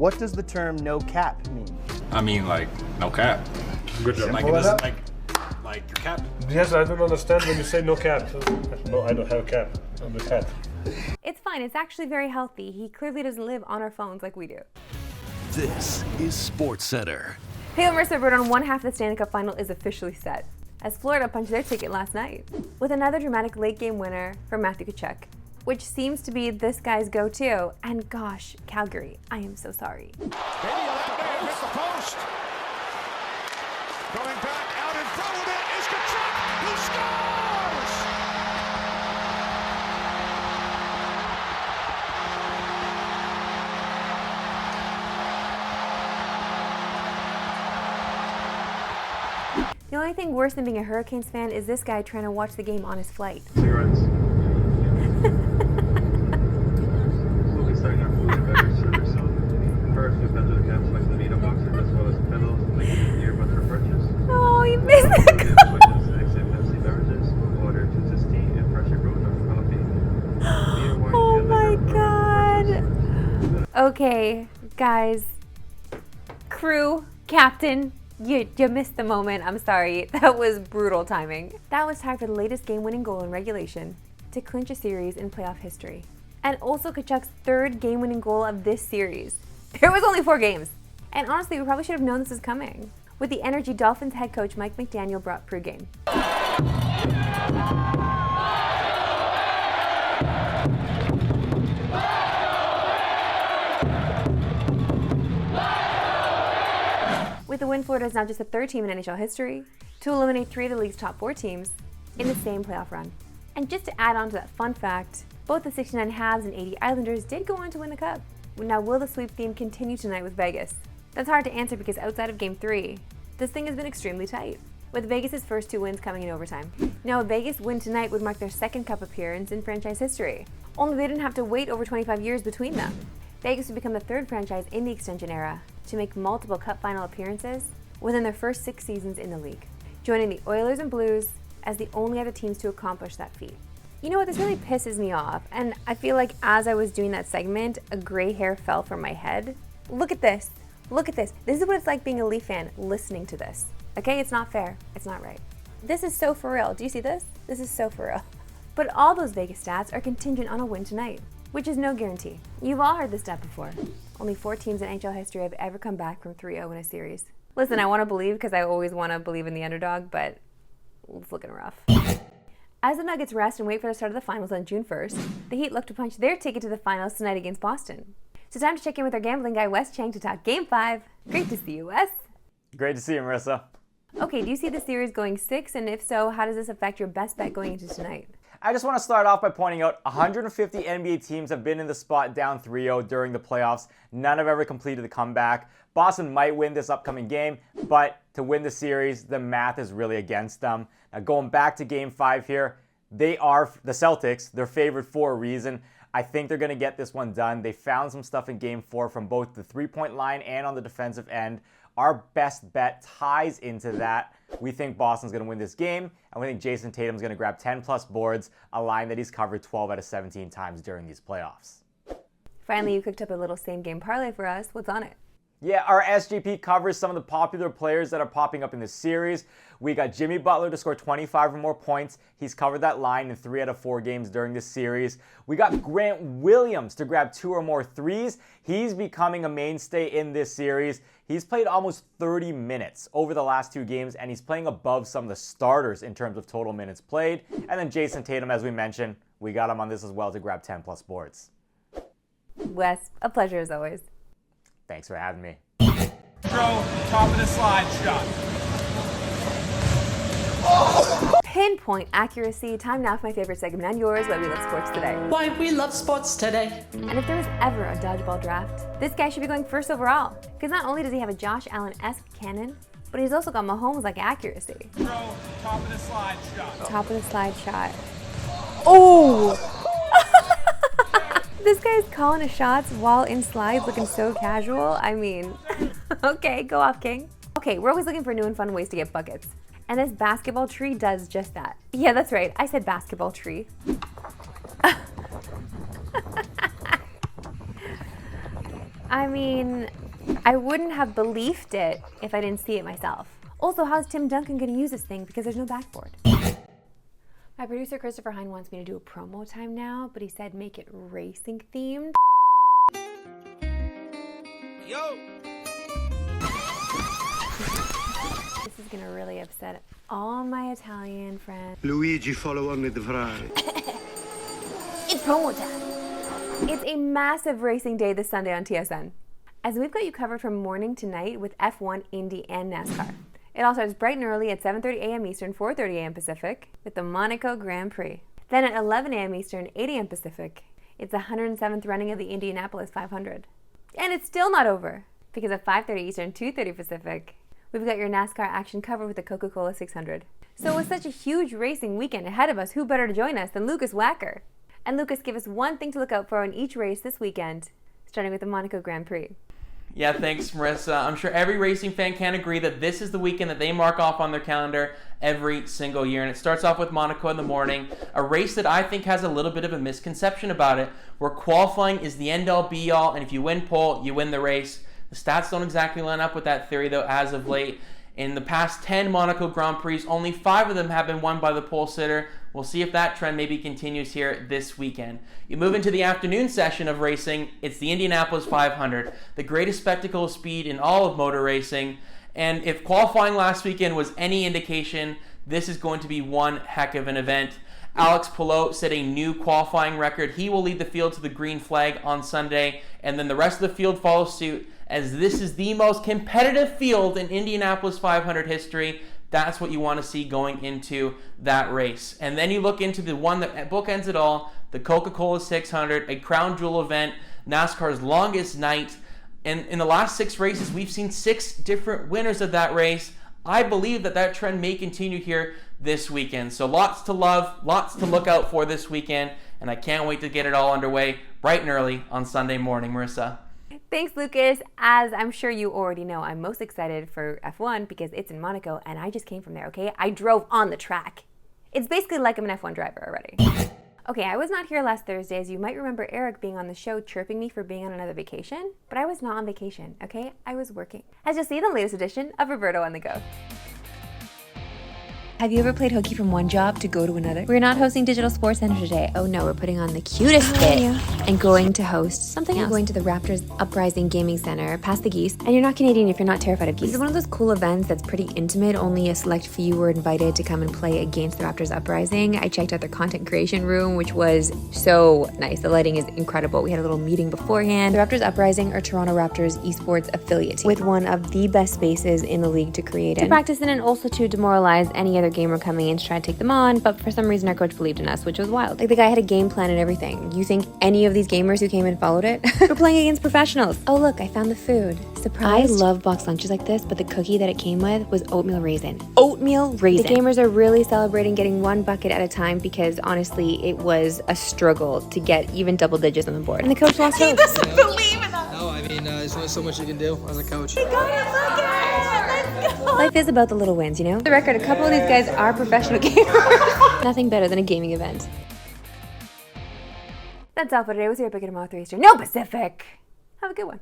What does the term no cap mean? I mean, like, no cap. Good job. Like, it doesn't, like your cap. Yes, I don't understand when you say no cap. No, I don't have a cap. I'm a cat. It's fine. It's actually very healthy. He clearly doesn't live on our phones like we do. This is Sportscentre. Taylor Mercer wrote on one half of the Stanley Cup Final is officially set, as Florida punched their ticket last night, with another dramatic late-game winner from Matthew Tkachuk, which seems to be this guy's go-to. And gosh, Calgary, I am so sorry. Maybe that may have hit the post. Going back out in front of it is Tkachuk. He scores! The only thing worse than being a Hurricanes fan is this guy trying to watch the game on his flight. Cigarettes. We'll be starting our food and beverage service soon. First, we've been to the camp select the Vita boxes as well as pillows, blankets, earbuds for purchase. Oh, you missed that Snacks and fancy beverages, water, juices, tea, and pressure brewed coffee. Beer, wine, Oh and my liquor for God. Okay, guys, crew, captain, you missed the moment. I'm sorry. That was brutal timing. That was tied for the latest game-winning goal in regulation to clinch a series in playoff history. And also Tkachuk's third game-winning goal of this series. There was only 4 games. And honestly, we probably should have known this was coming, with the energy Dolphins head coach Mike McDaniel brought pre-game. With the win, Florida is now just the 3rd team in NHL history to eliminate 3 of the league's top 4 teams in the same playoff run. And just to add on to that fun fact, both the 69 Habs and 80 Islanders did go on to win the Cup. Now, will the sweep theme continue tonight with Vegas? That's hard to answer because outside of Game 3, this thing has been extremely tight, with Vegas' first 2 wins coming in overtime. Now, a Vegas win tonight would mark their 2nd Cup appearance in franchise history, only they didn't have to wait over 25 years between them. Vegas would become the 3rd franchise in the extension era to make multiple Cup final appearances within their first 6 seasons in the league, joining the Oilers and Blues as the only other teams to accomplish that feat. You know what, this really pisses me off, and I feel like as I was doing that segment, a gray hair fell from my head. Look at this. Look at this. This is what it's like being a Leaf fan listening to this. Okay, it's not fair. It's not right. This is so for real. Do you see this? This is so for real. But all those Vegas stats are contingent on a win tonight, which is no guarantee. You've all heard this stat before. Only 4 teams in NHL history have ever come back from 3-0 in a series. Listen, I want to believe because I always want to believe in the underdog, but it's looking rough. As the Nuggets rest and wait for the start of the finals on June 1st, the Heat look to punch their ticket to the finals tonight against Boston. So time to check in with our gambling guy, Wes Chang, to talk Game 5. Great to see you, Wes. Great to see you, Marissa. Okay, do you see the series going 6? And if so, how does this affect your best bet going into tonight? I just want to start off by pointing out 150 NBA teams have been in the spot down 3-0 during the playoffs. None have ever completed the comeback. Boston might win this upcoming game, but to win the series, the math is really against them. Now, going back to Game 5 here, they are, the Celtics, they're favored for a reason. I think they're going to get this one done. They found some stuff in Game 4 from both the three-point line and on the defensive end. Our best bet ties into that. We think Boston's going to win this game, and we think Jason Tatum's going to grab 10-plus boards, a line that he's covered 12 out of 17 times during these playoffs. Finally, you cooked up a little same-game parlay for us. What's on it? Yeah, our SGP covers some of the popular players that are popping up in this series. We got Jimmy Butler to score 25 or more points. He's covered that line in 3 out of 4 games during this series. We got Grant Williams to grab 2 or more threes. He's becoming a mainstay in this series. He's played almost 30 minutes over the last 2 games, and he's playing above some of the starters in terms of total minutes played. And then Jason Tatum, as we mentioned, we got him on this as well to grab 10-plus boards. Wes, a pleasure as always. Thanks for having me. Throw, top of the slide shot. Pinpoint accuracy. Time now for my favorite segment and yours, Why We Love Sports Today. Why we love sports today. And if there was ever a dodgeball draft, this guy should be going first overall. Because not only does he have a Josh Allen-esque cannon, but he's also got Mahomes-like accuracy. Throw, top of the slide shot. Top of the slide shot. Oh! This guy's calling his shots while in slides, looking so casual. I mean, okay, go off, King. Okay, we're always looking for new and fun ways to get buckets. And this basketball tree does just that. Yeah, that's right. I said basketball tree. I mean, I wouldn't have believed it if I didn't see it myself. Also, how's Tim Duncan going to use this thing because there's no backboard? My producer Christopher Hine wants me to do a promo time now, but he said make it racing themed. Yo! This is going to really upset all my Italian friends. Luigi follow only the Ferrari. It's promo time! It's a massive racing day this Sunday on TSN, as we've got you covered from morning to night with F1, Indy, and NASCAR. It all starts bright and early at 7:30 a.m. Eastern, 4:30 a.m. Pacific, with the Monaco Grand Prix. Then at 11 a.m. Eastern, 8 a.m. Pacific, it's the 107th running of the Indianapolis 500. And it's still not over, because at 5:30 Eastern, 2:30 Pacific, we've got your NASCAR action covered with the Coca-Cola 600. So with such a huge racing weekend ahead of us, who better to join us than Lucas Wacker? And Lucas, give us one thing to look out for in each race this weekend, starting with the Monaco Grand Prix. Yeah, thanks, Marissa. I'm sure every racing fan can agree that this is the weekend that they mark off on their calendar every single year. And it starts off with Monaco in the morning, a race that I think has a little bit of a misconception about it, where qualifying is the end-all, be-all, and if you win pole, you win the race. The stats don't exactly line up with that theory, though, as of late. In the past 10 Monaco Grand Prix, only 5 of them have been won by the pole sitter. We'll see if that trend maybe continues here this weekend. You move into the afternoon session of racing. It's the Indianapolis 500, the greatest spectacle of speed in all of motor racing. And if qualifying last weekend was any indication, this is going to be one heck of an event. Alex Palou set a new qualifying record. He will lead the field to the green flag on Sunday, and then the rest of the field follows suit, as this is the most competitive field in Indianapolis 500 history. That's what you want to see going into that race. And then you look into the one that bookends it all, the Coca-Cola 600, a crown jewel event, NASCAR's longest night. And in the last 6 races, we've seen 6 different winners of that race. I believe that that trend may continue here this weekend. So lots to love, lots to look out for this weekend, and I can't wait to get it all underway bright and early on Sunday morning, Marissa. Thanks, Lucas. As I'm sure you already know, I'm most excited for F1 because it's in Monaco and I just came from there, okay? I drove on the track. It's basically like I'm an F1 driver already. Okay, I was not here last Thursday, as you might remember Eric being on the show chirping me for being on another vacation, but I was not on vacation, okay? I was working. As you'll see in the latest edition of Roberto on the Go. Have you ever played hooky from one job to go to another? We're not hosting Digital Sportscentre today. Oh no, we're putting on the cutest bit and going to host something else. We're going to the Raptors Uprising Gaming Center, past the geese. And you're not Canadian if you're not terrified of geese. This is one of those cool events that's pretty intimate. Only a select few were invited to come and play against the Raptors Uprising. I checked out their content creation room, which was so nice. The lighting is incredible. We had a little meeting beforehand. The Raptors Uprising are Toronto Raptors esports affiliate with one of the best spaces in the league to create in. To practice in and also to demoralize any other gamer coming in to try to take them on, but for some reason our coach believed in us, which was wild. Like, the guy had a game plan and everything. You think any of these gamers who came in followed it? We're playing against professionals. Oh look, I found the food. Surprise! I love box lunches like this, but the cookie that it came with was oatmeal raisin. Oatmeal raisin! The gamers are really celebrating getting one bucket at a time because honestly, it was a struggle to get even double digits on the board. And the coach lost hope. He doesn't believe in us! No, I mean, there's only so much you can do as a coach. He got it! Life is about the little wins, you know? For the record, a couple of these guys are professional gamers. Nothing better than a gaming event. That's all for today. We'll see you back tomorrow, 3 Eastern. No Pacific! Have a good one.